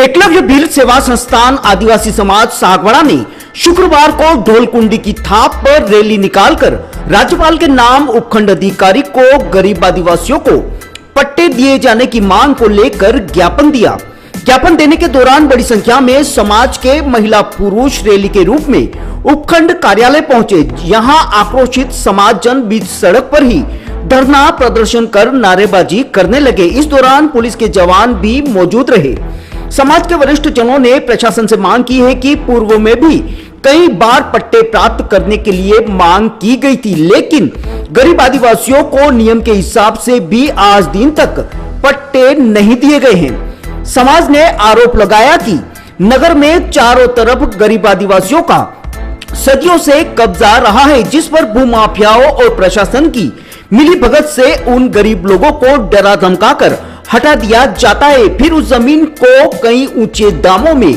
एकलव्य भील सेवा संस्थान आदिवासी समाज सागवाड़ा ने शुक्रवार को ढोलकुंडी की थाप पर रैली निकालकर राज्यपाल के नाम उपखंड अधिकारी को गरीब आदिवासियों को पट्टे दिए जाने की मांग को लेकर ज्ञापन दिया। ज्ञापन देने के दौरान बड़ी संख्या में समाज के महिला पुरुष रैली के रूप में उपखंड कार्यालय पहुंचे। यहां आक्रोशित समाज जन बीच सड़क पर ही धरना प्रदर्शन कर नारेबाजी करने लगे। इस दौरान पुलिस के जवान भी मौजूद रहे। समाज के वरिष्ठ जनों ने प्रशासन से मांग की है कि पूर्व में भी कई बार पट्टे प्राप्त करने के लिए मांग की गई थी, लेकिन गरीब आदिवासियों को नियम के हिसाब से भी आज दिन तक पट्टे नहीं दिए गए हैं। समाज ने आरोप लगाया कि नगर में चारों तरफ गरीब आदिवासियों का सदियों से कब्जा रहा है, जिस पर भूमाफियाओं और प्रशासन की मिलीभगत से उन गरीब लोगों को डरा धमकाकर हटा दिया जाता है, फिर उस जमीन को कई ऊंचे दामों में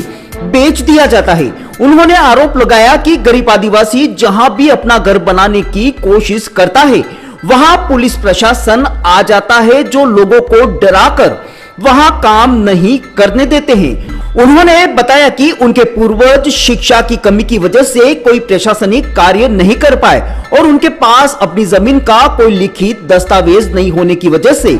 बेच दिया जाता है। उन्होंने आरोप लगाया कि गरीब आदिवासी जहां भी अपना घर बनाने की कोशिश करता है, वहां पुलिस प्रशासन आ जाता है, जो लोगों को डराकर वहां काम नहीं करने देते हैं। उन्होंने बताया कि उनके पूर्वज शिक्षा की कमी की वजह से कोई प्रशासनिक कार्य नहीं कर पाए और उनके पास अपनी जमीन का कोई लिखित दस्तावेज नहीं होने की वजह से,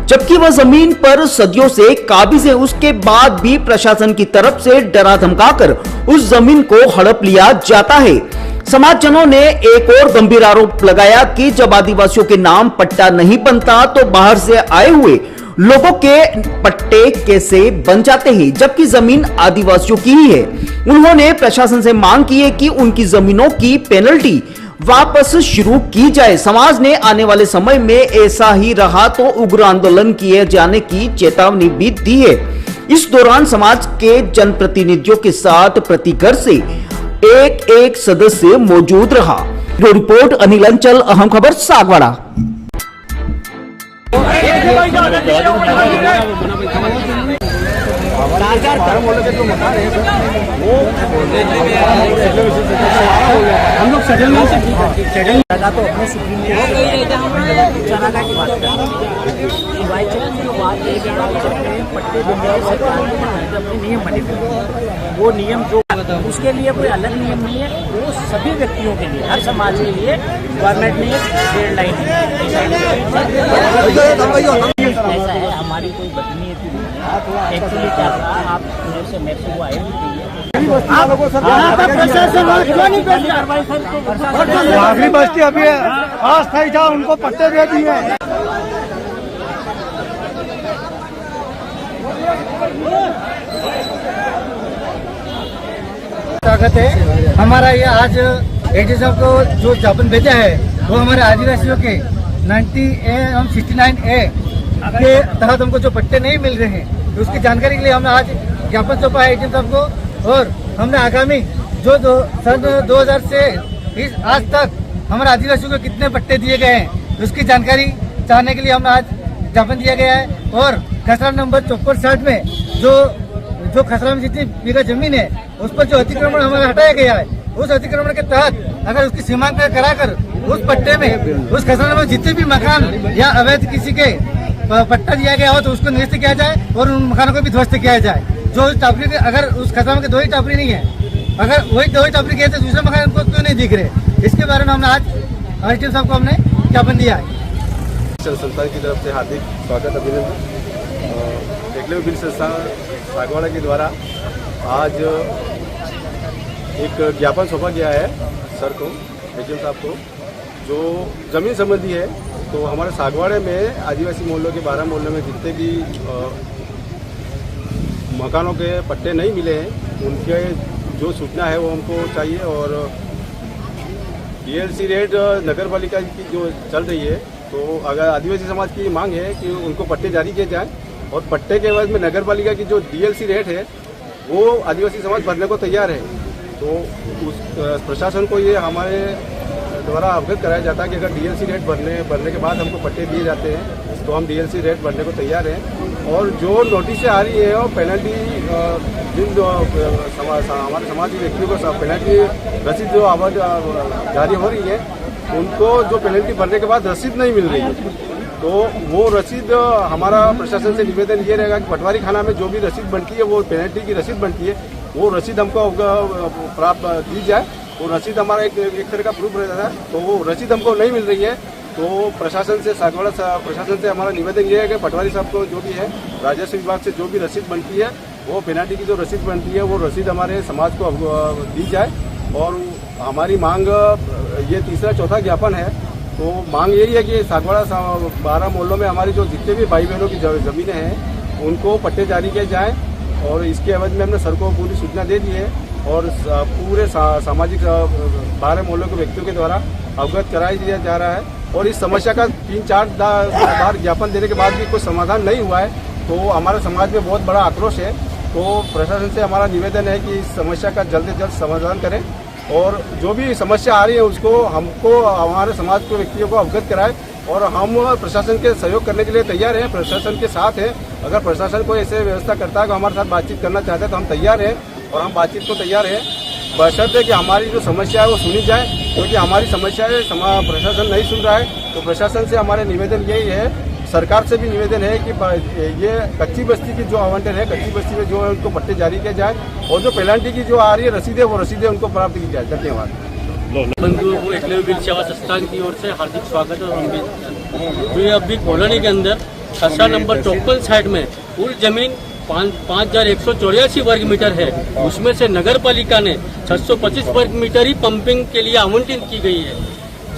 जबकि वह जमीन पर सदियों से काबिज है, उसके बाद भी प्रशासन की तरफ से डरा धमकाकर उस जमीन को हड़प लिया जाता है। समाजजनों ने एक और गंभीर आरोप लगाया कि जब आदिवासियों के नाम पट्टा नहीं बनता तो बाहर से आए हुए लोगों के पट्टे कैसे बन जाते हैं, जबकि जमीन आदिवासियों की ही है। उन्होंने प्रशासन से मांग की है कि उनकी जमीनों की पेनल्टी वापस शुरू की जाए। समाज ने आने वाले समय में ऐसा ही रहा तो उग्र आंदोलन किए जाने की चेतावनी भी दी है। इस दौरान समाज के जनप्रतिनिधियों के साथ प्रति घर से एक सदस्य मौजूद रहा। ब्यूरो रिपोर्ट अनिल अंचल, अहम खबर सागवाड़ा। हम लोग सेटलमेंट से लगा तो अपने सुप्रीम चना की बात पट्टे सरकार अपने नियम बने वो नियम जो उसके लिए कोई अलग नियम नहीं है, वो सभी व्यक्तियों के लिए, हर समाज के लिए गवर्नमेंट ने डेडलाइन ऐसा है। हमारी कोई बदनीयती नहीं। एक्चुअली क्या था, आप पूरे से मैक्सिको आए आखिरी बस्ती अभी अस्थायी था, उनको पट्टे दे दिए। स्वागत है हमारा। ये आज एडी साहब को जो ज्ञापन भेजा है वो हमारे आदिवासियों के 90A और 69A के तहत हमको जो पट्टे नहीं मिल रहे हैं, तो उसकी जानकारी के लिए हमने आज ज्ञापन सौंपा है एडी साहब को। और हमने आगामी जो सन 2000 से आज तक हमारे आदिवासियों को कितने पट्टे दिए गए हैं, उसकी जानकारी चाहने के लिए हमने आज ज्ञापन दिया गया है। और खसरा नंबर 5460 में जो खसरा में जितनी बीघा जमीन है उस पर जो अतिक्रमण हमारा हटाया गया है, उस अतिक्रमण के तहत अगर उसकी सीमांकन कराकर उस पट्टे में उस खसरा में जितने भी मकान या अवैध किसी के पट्टा दिया गया हो तो उसको निरस्त किया जाए और उन मकानों को भी ध्वस्त किया जाए। जो टापरी अगर उस खसरा में 2 ही टापरी नहीं है, अगर वही 2 ही टापरी किए तो दूसरे मकान को क्यों नहीं दिख रहे, इसके बारे में हमने आज आरटीओ साहब को हमने ज्ञापन दिया है। संस्थान की तरफ से हार्दिक स्वागत, अभिनंदन। एकलव्य भील संस्थान सागवाड़ा के द्वारा आज एक ज्ञापन सौंपा गया है सर को, एचएम साहब को, जो जमीन संबंधी है। तो हमारे सागवाड़े में आदिवासी मोहल्लों के 12 मोहल्लों में जितने भी मकानों के पट्टे नहीं मिले हैं, उनके जो सूचना है वो हमको चाहिए। और डीएलसी रेट नगर पालिका की जो चल रही है, तो अगर आदिवासी समाज की मांग है कि उनको पट्टे जारी किए जाएं और पट्टे के एवज में नगर पालिका की जो डीएलसी रेट है वो आदिवासी समाज भरने को तैयार है। तो उस प्रशासन को ये हमारे द्वारा अवगत कराया जाता है कि अगर डीएलसी रेट भरने के बाद हमको पट्टे दिए जाते हैं तो हम डीएलसी रेट भरने को तैयार हैं। और जो नोटिस आ रही है और पेनल्टी जिन हमारे समाज के व्यक्तियों को पेनल्टी रसीद जो आवाज जारी हो रही है, उनको जो पेनल्टी भरने के बाद रसीद नहीं मिल रही है, तो वो रसीद हमारा प्रशासन से निवेदन ये रहेगा कि पटवारी खाना में जो भी रसीद बनती है, वो पेनल्टी की रसीद बनती है, वो रसीद हमको प्राप्त दी जाए। वो रसीद हमारा एक तरह का प्रूफ रहता है, तो वो रसीद हमको नहीं मिल रही है। तो प्रशासन से, सागवाड़ा प्रशासन से हमारा निवेदन ये है कि पटवारी साहब को जो भी है, राजस्व विभाग से जो भी रसीद बनती है, वो पेनल्टी की जो रसीद बनती है, वो रसीद हमारे समाज को दी जाए। और हमारी मांग ये तीसरा चौथा ज्ञापन है। तो मांग यही है कि सागवाड़ा 12 मोहल्लों में हमारी जो जितने भी भाई बहनों की जमीनें हैं, उनको पट्टे जारी किए जाएँ। और इसके एवज में हमने सर को पूरी सूचना दे दी है और पूरे सामाजिक 12 मोहल्लों के व्यक्तियों के द्वारा अवगत कराया दिया जा रहा है। और इस समस्या का 3-4 बार ज्ञापन देने के बाद भी कोई समाधान नहीं हुआ है, तो हमारे समाज में बहुत बड़ा आक्रोश है। तो प्रशासन से हमारा निवेदन है कि इस समस्या का जल्द से जल्द समाधान करें और जो भी समस्या आ रही है उसको हमको, हमारे समाज के व्यक्तियों को अवगत कराए। और हम प्रशासन के सहयोग करने के लिए तैयार हैं, प्रशासन के साथ हैं। अगर प्रशासन कोई ऐसे व्यवस्था करता है तो हमारे साथ बातचीत करना चाहता है तो हम तैयार हैं और हम बातचीत को तैयार हैं, बशर्ते कि हमारी जो समस्या है वो सुनी जाए। क्योंकि हमारी समस्याएं प्रशासन नहीं सुन रहा है। तो प्रशासन से हमारे निवेदन यही है, सरकार से भी निवेदन है कि ये कच्ची बस्ती की जो आवंटन है, कच्ची बस्ती में जो है उनको पट्टे जारी किए जाए और जो पेनल्टी की जो आ रही है रसीदें, वो रसीदें उनको प्राप्त की जाए। धन्यवाद। बंधुओं को एकलव्य वीर सेवा संस्थान की ओर से हार्दिक स्वागत और अभिनंदन। जो ये अभी कॉलोनी के अंदर खसरा नंबर 54 साइड में कुल जमीन 5184 वर्ग मीटर है, उसमें से नगर पालिका ने 625 वर्ग मीटर ही पंपिंग के लिए आवंटित की गई है।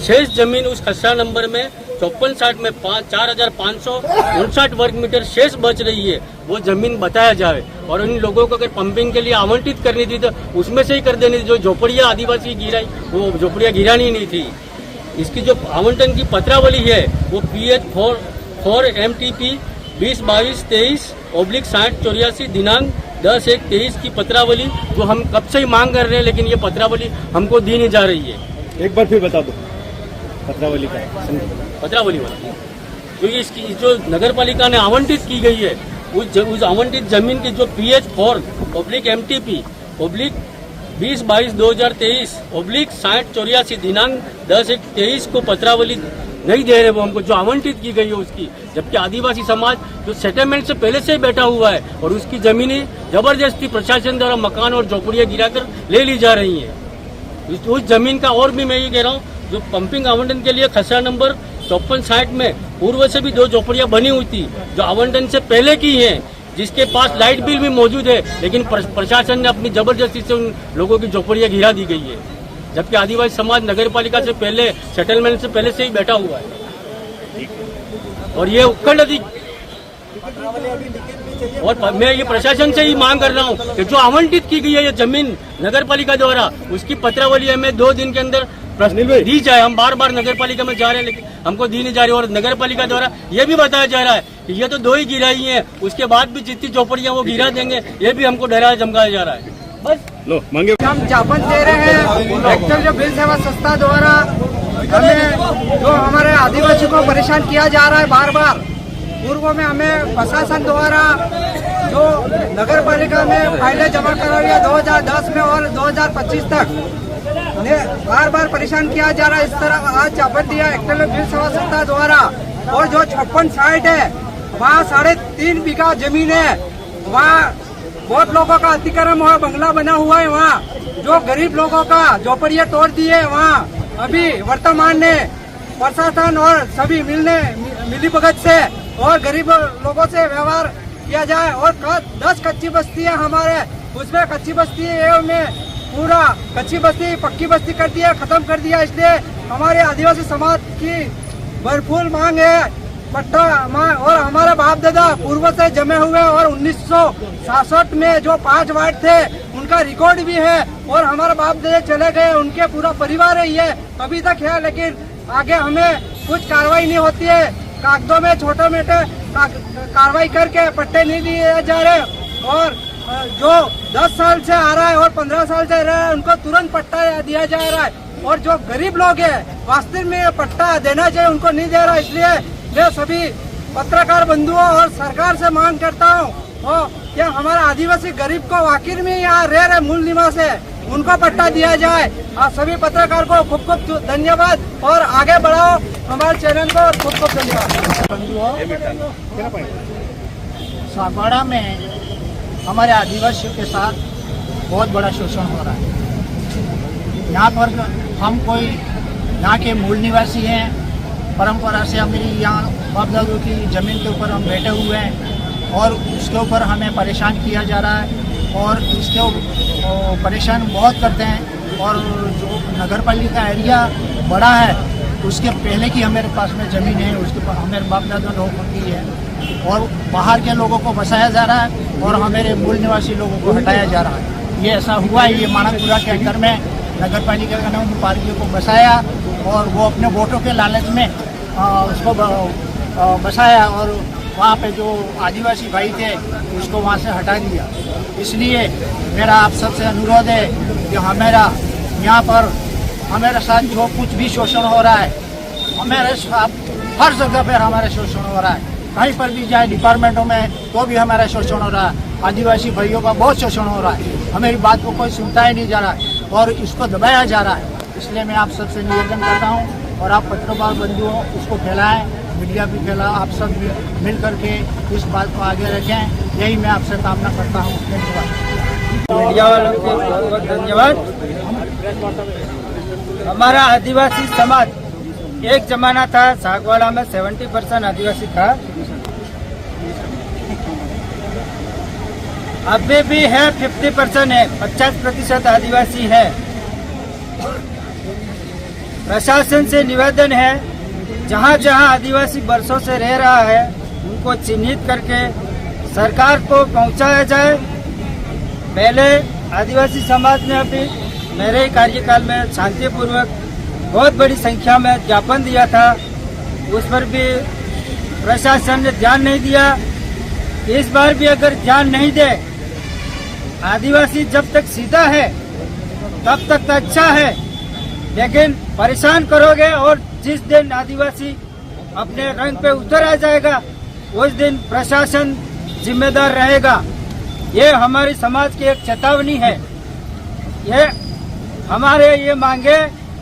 शेष जमीन उस खसरा नंबर में 54 साइड में 4559 वर्ग मीटर शेष बच रही है, वो जमीन बताया जाए। और इन लोगों को अगर पंपिंग के लिए आवंटित करनी थी तो उसमें से ही कर देनी थी। जो झोपड़ियाँ आदिवासी गिराई, वो झोपड़ियाँ गिरानी नहीं थी। इसकी जो आवंटन की पत्रावली है वो PH4 MTP 2022-23/6084 दिनांक 10/1/23 की पत्रावली, जो हम कब से ही मांग कर रहे हैं, लेकिन ये पत्रावली हमको दी नहीं जा रही है। एक बार फिर बता दो पत्रावली का। पत्रावली वाला जो इसकी जो नगर पालिका ने आवंटित की गई है, उस आवंटित जमीन की जो PH4 MTP 2022-2023/6084 दिनांक 10/1/23 को पत्रावली नहीं दे रहे वो हमको, जो आवंटित की गई है उसकी। जबकि आदिवासी समाज जो सेटलमेंट से पहले से ही बैठा हुआ है और उसकी जमीनें जबरदस्ती प्रशासन द्वारा मकान और झोपड़ियां गिराकर ले ली जा रही हैं। उस जमीन का और भी मैं ये कह रहा हूँ, जो पंपिंग आवंटन के लिए खसरा नंबर 54 साइट में पूर्व से भी 2 झोपड़ियां बनी हुई थी, जो आवंटन से पहले की हैं, जिसके पास लाइट बिल भी मौजूद है, लेकिन प्रशासन ने अपनी जबरदस्ती से उन लोगों की झोपड़ियां गिरा दी गई है। जबकि आदिवासी समाज नगर पालिका से पहले, सेटलमेंट से पहले से ही बैठा हुआ है। और ये उपखंड और मैं ये प्रशासन से ही मांग कर रहा हूँ कि जो आवंटित की गई है ये जमीन नगर पालिका द्वारा, उसकी पत्रावली हमें 2 दिन के अंदर दी जाए। हम बार बार नगर पालिका में जा रहे हैं लेकिन हमको दी नहीं जा रही। और नगर पालिका द्वारा ये भी बताया जा रहा है कि ये तो 2 ही गिराई हैं, उसके बाद भी जितनी झोपड़ियां वो गिरा देंगे, ये भी हमको डराया धमकाया जा रहा है। बस लो मांगे हम ज्ञापन दे रहे हैं एक्चुअल जो वीर सेवा संस्था द्वारा हमें जो हमारे आदिवासी को परेशान किया जा रहा है बार बार। पूर्व में हमें प्रशासन द्वारा जो नगर पालिका में फाइलें जमा करा लिया 2010 में और 2025 तक बार बार परेशान किया जा रहा है। इस तरह आज ज्ञापन दिया एक्चुअल वीर सेवा संस्था द्वारा। और जो 56 साइट है वहाँ 3.5 बीघा जमीन है, वहाँ बहुत लोगों का अतिक्रमण हुआ, बंगला बना हुआ है। वहाँ जो गरीब लोगों का झोपड़ियाँ तोड़ दी है, वहाँ अभी वर्तमान में प्रशासन और सभी मिलीभगत से और गरीब लोगों से व्यवहार किया जाए। और 10 कच्ची बस्ती है हमारे, उसमें कच्ची बस्ती में पूरा कच्ची बस्ती पक्की बस्ती कर दिया, खत्म कर दिया। इसलिए हमारे आदिवासी समाज की भरपूर मांग है पट्टा। और हमारे बाप दादा पूर्व से जमे हुए और 1967 में जो 5 वार्ड थे उनका रिकॉर्ड भी है। और हमारे बाप दादा चले गए, उनके पूरा परिवार है ये अभी तक है, लेकिन आगे हमें कुछ कार्रवाई नहीं होती है। कागजों में छोटे मोटे कार्रवाई करके पट्टे नहीं दिए जा रहे। और जो 10 साल से आ रहा है और 15 साल से रह रहा है उनको तुरंत पट्टा दिया जा रहा है। और जो गरीब लोग हैं वास्तव में पट्टा देना चाहिए, उनको नहीं दे रहा। इसलिए मैं सभी पत्रकार बंधुओं और सरकार से मांग करता हूँ क्या हमारा आदिवासी गरीब को आखिर में यहाँ रह रहे मूल निवास है, उनको पट्टा दिया जाए। आप सभी पत्रकार को खूब खूब धन्यवाद और आगे बढ़ाओ हमारे चैनल को, खूब खूब धन्यवाद। सागवाड़ा में हमारे आदिवासियों के साथ बहुत बड़ा शोषण हो रहा है। यहाँ पर हम कोई यहाँ के मूल निवासी हैं, परंपरा से हमारी यहाँ बाप दादों की ज़मीन के ऊपर हम बैठे हुए हैं और उसके ऊपर हमें परेशान किया जा रहा है और इसके परेशान बहुत करते हैं। और जो नगर पालिका एरिया बड़ा है उसके पहले की हमारे पास में ज़मीन है, उसके हमारे बाप दादा लोगों की है और बाहर के लोगों को बसाया जा रहा है और हमारे मूल निवासी लोगों को हटाया जा रहा है। ये ऐसा हुआ है। ये मानकपुरा के अंदर में नगर पालिका ने उन पार्टियों को बसाया और वो अपने वोटों के लालच में उसको बसाया और वहाँ पे जो आदिवासी भाई थे उसको वहाँ से हटा दिया। इसलिए मेरा आप सबसे अनुरोध है कि हमारा यहाँ पर हमारे साथ जो कुछ भी शोषण हो रहा है, हमारे साथ हर जगह पर हमारे शोषण हो रहा है। कहीं पर भी जाए डिपार्टमेंटों में तो भी हमारा शोषण हो रहा है। आदिवासी भाइयों का बहुत शोषण हो रहा है। हमारी बात को कोई सुनता ही नहीं जा रहा है और इसको दबाया जा रहा है। इसलिए मैं आप सबसे निवेदन करता हूँ और आप पत्रकार बंधुओं उसको फैलाएं, मीडिया भी फैला, आप सब भी मिल करके इस बात को आगे रखें। यही मैं आपसे कामना करता हूँ। धन्यवाद। मीडिया वालों को बहुत बहुत धन्यवाद। हमारा आदिवासी समाज, एक जमाना था सागवाड़ा में 70% आदिवासी था, अभी भी है 50% है, 50% आदिवासी है। प्रशासन से निवेदन है जहाँ जहाँ आदिवासी बरसों से रह रहा है उनको चिन्हित करके सरकार को पहुँचाया जाए। पहले आदिवासी समाज ने अभी मेरे कार्यकाल में शांतिपूर्वक बहुत बड़ी संख्या में ज्ञापन दिया था, उस पर भी प्रशासन ने ध्यान नहीं दिया। इस बार भी अगर ध्यान नहीं दे, आदिवासी जब तक सीधा है तब तक तो अच्छा है, लेकिन परेशान करोगे और जिस दिन आदिवासी अपने रंग पे उतर आ जाएगा उस दिन प्रशासन जिम्मेदार रहेगा। ये हमारी समाज की एक चेतावनी है। ये हमारे ये मांगे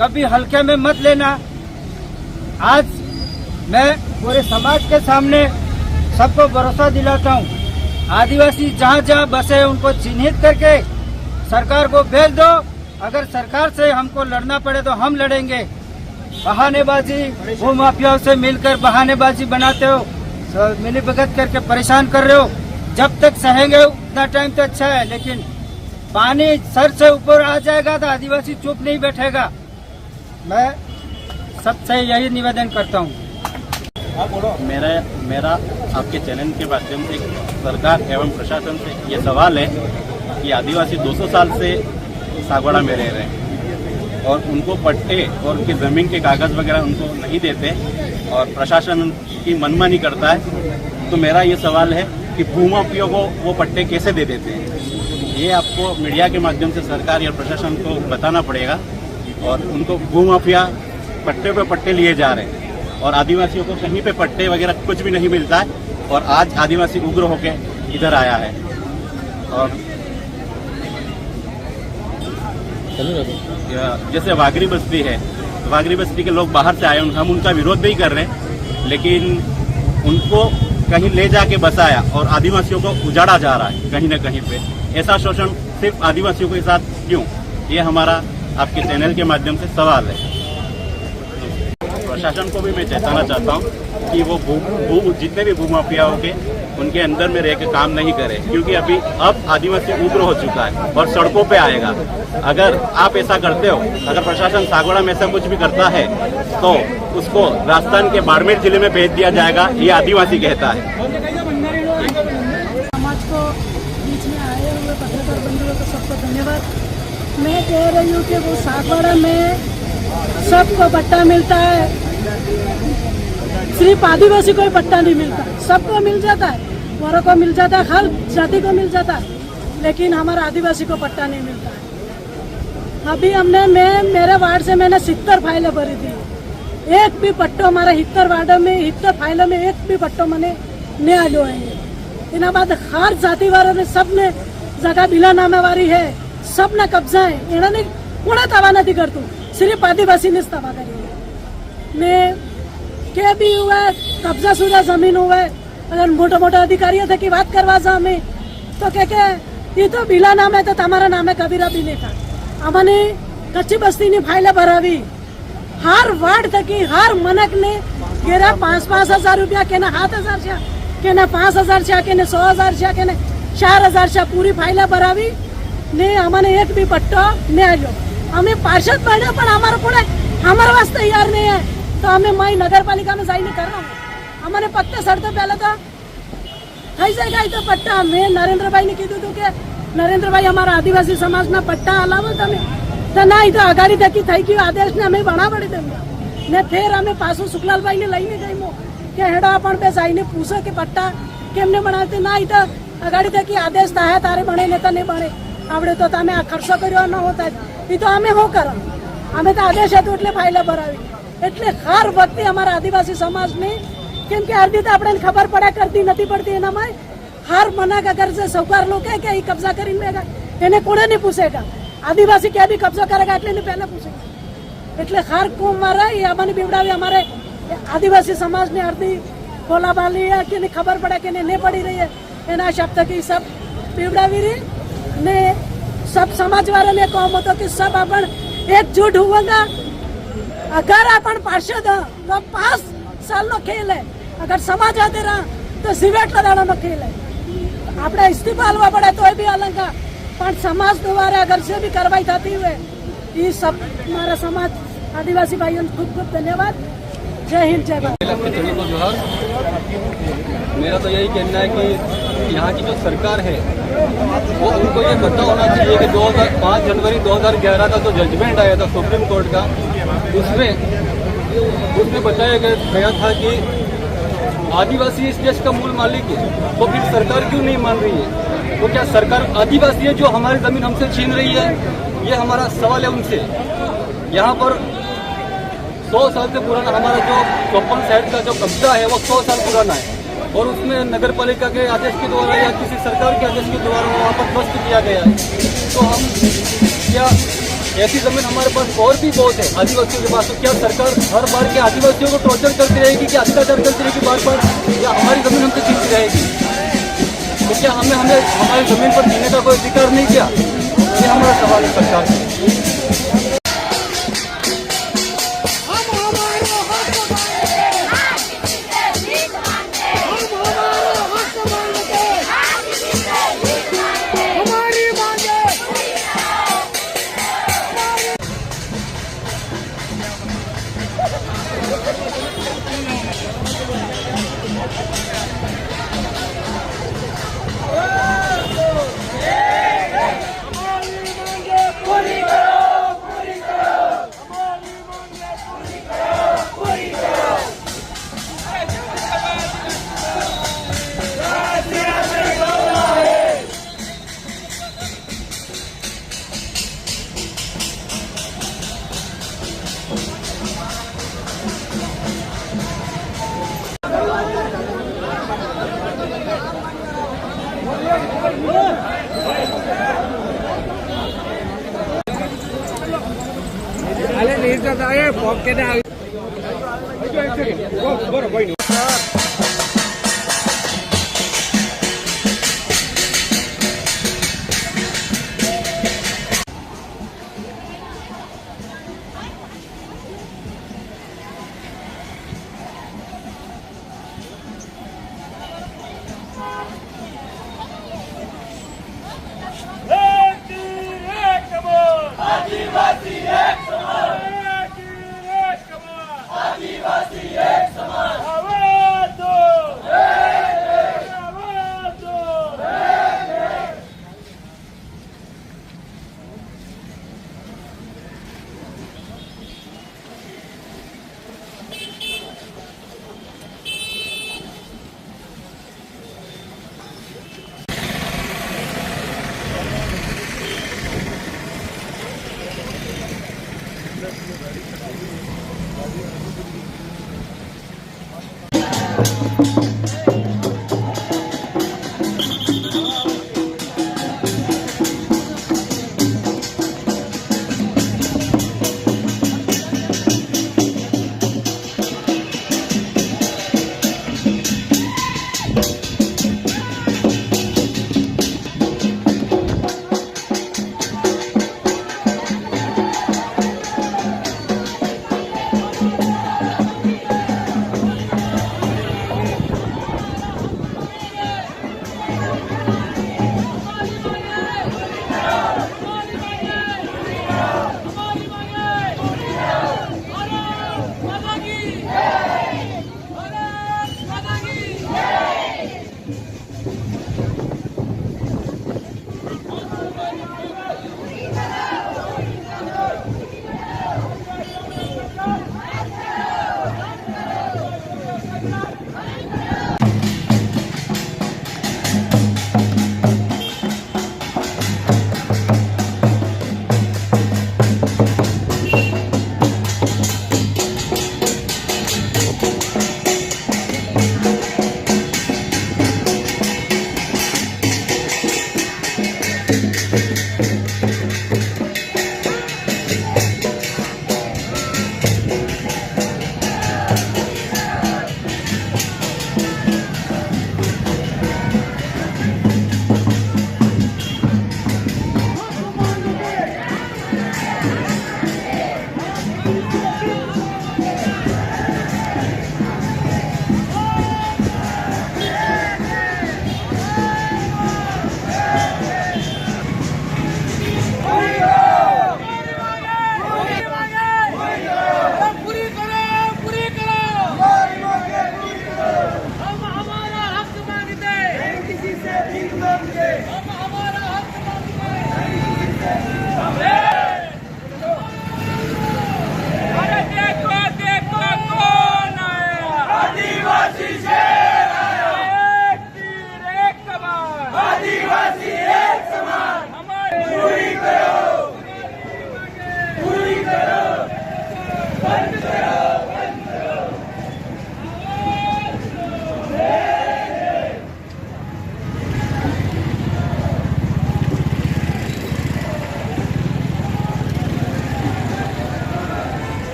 कभी हल्के में मत लेना। आज मैं पूरे समाज के सामने सबको भरोसा दिलाता हूँ, आदिवासी जहाँ जहाँ बसे उनको चिन्हित करके सरकार को भेज दो। अगर सरकार से हमको लड़ना पड़े तो हम लड़ेंगे। बहानेबाजी, वो माफियाओं से मिलकर बहानेबाजी बनाते हो, मिलीभगत करके परेशान कर रहे हो, जब तक सहेंगे उतना टाइम तो अच्छा है, लेकिन पानी सर से ऊपर आ जाएगा तो आदिवासी चुप नहीं बैठेगा। मैं सबसे यही निवेदन करता हूँ। मेरा आपके चैनल के माध्यम से सरकार एवं प्रशासन से ये सवाल है कि आदिवासी 200 साल से सागवाड़ा में रह रहे हैं और उनको पट्टे और उनकी ज़मीन के कागज़ वगैरह उनको नहीं देते और प्रशासन की मनमानी करता है। तो मेरा ये सवाल है कि भूमाफियों को वो पट्टे कैसे दे देते हैं। ये आपको मीडिया के माध्यम से सरकार या प्रशासन को बताना पड़ेगा। और उनको भूमाफिया पट्टे पे पट्टे लिए जा रहे हैं और आदिवासियों को कहीं पे पट्टे वगैरह कुछ भी नहीं मिलता है। और आज आदिवासी उग्र होकर इधर आया है। और जैसे वागरी बस्ती है, वागरी बस्ती के लोग बाहर से आए, हम उनका विरोध भी कर रहे हैं, लेकिन उनको कहीं ले जाके बसाया और आदिवासियों को उजाड़ा जा रहा है कहीं न कहीं पे। ऐसा शोषण सिर्फ आदिवासियों के साथ क्यों, ये हमारा आपके चैनल के माध्यम से सवाल है। प्रशासन को भी मैं चेताना चाहता हूँ कि वो जितने भी भूमाफियाओं के उनके अंदर में रह के काम नहीं करे, क्योंकि अब आदिवासी उग्र हो चुका है और सड़कों पे आएगा। अगर आप ऐसा करते हो, अगर प्रशासन सागवाड़ा में ऐसा कुछ भी करता है तो उसको राजस्थान के बाड़मेर जिले में भेज दिया जाएगा, ये आदिवासी कहता है। समाज को बीच में आए हुए पत्रकार बंधुओं को सबको धन्यवाद। मैं कह रही हूँ कि वो सागवाड़ा में सबको पट्टा मिलता है, सिर्फ आदिवासी को ही पट्टा नहीं मिलता, सबको मिल जाता है, औरों को मिल जाता है, हर जाति को मिल जाता है, लेकिन हमारा आदिवासी को पट्टा नहीं मिलता है। अभी मेरे वार्ड से मैंने 70 फाइलें भरी थी, एक भी पट्टो हमारे 70 वार्डों में 70 फाइलों में एक भी पट्टो मैंने नहीं आयो है। इन बाद हर जाति वालों ने सब ने जगह बिला नामे वाली है, सबना कब्जा है एनाने कोणे तबा नहीं करतु सिर्फ आदिवासी ने तबा करी ने के भी हुआ कब्जा शुदा जमीन हुआ अगर मोटा मोटा अधिकारियों थे की बात करवा जा हमें तो क्या ये तो बिला नाम है तो तुम्हारा नाम है कबीरा भी नहीं था हमने कच्ची बस्ती ने फाइल भरावी हर वार्ड तक की हर मनक ने गेरा 5,000 रुपया के ना 7,000 छा के ना 5,000 छा के ना 100,000 छा के ना 4,000 छा पूरी फाइल भरावी ने हमने एक भी पट्टा नहीं आयो हमें पार्षद बने पर हमारे को हमारे वास्ते तैयार नहीं है तो हमें मई नगर पालिका में जाइए कर रहा हूँ हमने पत्ते सड़ते पहले तो कैसे गई तो पट्टा मैं नरेंद्र भाई ने कीधु के नरेंद्र भाई हमारा आदिवासी समाज में पट्टा अलावा तमें तो ना तो अगाड़ी देखी थी कि आदेश ने हमें बना पड़ी देंगे ने फिर हमें पासो सुखलाल भाई ने लई गई मो के हेडा अपन पे जाई ने पूछो कि पट्टा केमने बनाते ना तो अगाड़ी देखी आदेश था तारे बने नेता नहीं बने आवड़े तो तमें खर्चो कर्यो न होता ये तो हमें हो कर हमें तो आदेश है तो એટલે फाइल भरावी એટલે हर वक्त हमारा आदिवासी समाज ने केम के अर्धी तो अपने खबर पड़ा करती नहीं पड़ती एना में हर मना का घर से सौकार लोग है कि कब्जा करी लेगा इन्हें कोने नहीं पूछेगा आदिवासी क्या भी कब्जा करेगा એટલે नहीं पहले पूछेगा એટલે हर को मारा ये हमारी बिवड़ावी हमारे आदिवासी समाज ने अर्धी बोला बाली है कि नहीं खबर पड़ा कि नहीं पड़ी रही है एना शब्द की सब बिवड़ावी रही ने सब समाज वाले ने कहो तो कि सब अपन एकजुट हुआ अगर अपन पार्षद तो 5 साल नो खेल है अगर समाज आते रहा तो सिवेट लगाना नो खेल है अपने इस्तीफा हलवा पड़े तो भी अलग पर समाज द्वारा अगर से भी कार्रवाई थी हुए ये सब हमारा समाज आदिवासी भाइयों खूब खूब धन्यवाद जय हिंद जय भारत। मेरा तो यही कहना है कि यहाँ की जो सरकार है वो उनको ये पता होना चाहिए कि 5 जनवरी 2011 का जो जजमेंट आया था सुप्रीम कोर्ट का उसमें बताया गया था कि आदिवासी इस देश का मूल मालिक है तो फिर सरकार क्यों नहीं मान रही है तो क्या सरकार आदिवासी है जो हमारी जमीन हमसे छीन रही है ये हमारा सवाल है उनसे। यहाँ पर 100 साल से पुराना हमारा जो 54 साइड का जो कब्जा है वो 100 साल पुराना है और उसमें नगर पालिका के आदेश के द्वारा या किसी सरकार के आदेश के द्वारा वहाँ पर ध्वस्त किया गया है। तो हम क्या ऐसी जमीन हमारे पास और भी बहुत है आदिवासियों के पास तो क्या सरकार हर बार के आदिवासियों को टॉर्चर करती रहेगी कि अत्याचार करती रहेगी बार बार या हमारी जमीन हमसे छीनती रहेगी तो क्या हमें हमारी जमीन पर जीने का कोई अधिकार नहीं क्या ये हमारा सवाल है सरकार से। आदिवासी एक समान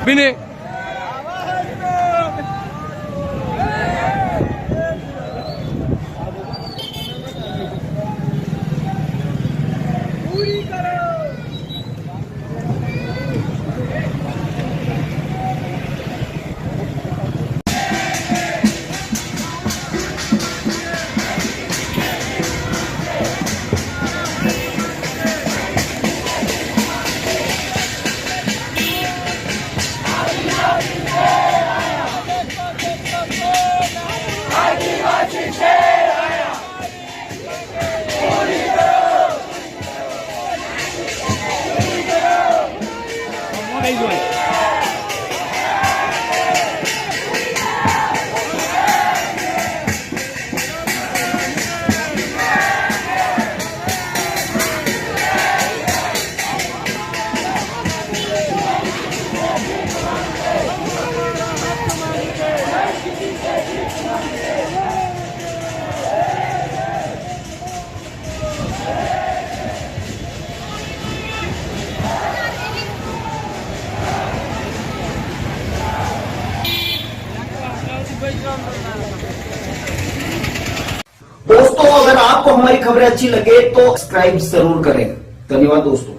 बिने दोस्तों, अगर आपको हमारी खबरें अच्छी लगे तो सब्सक्राइब जरूर करें। धन्यवाद दोस्तों।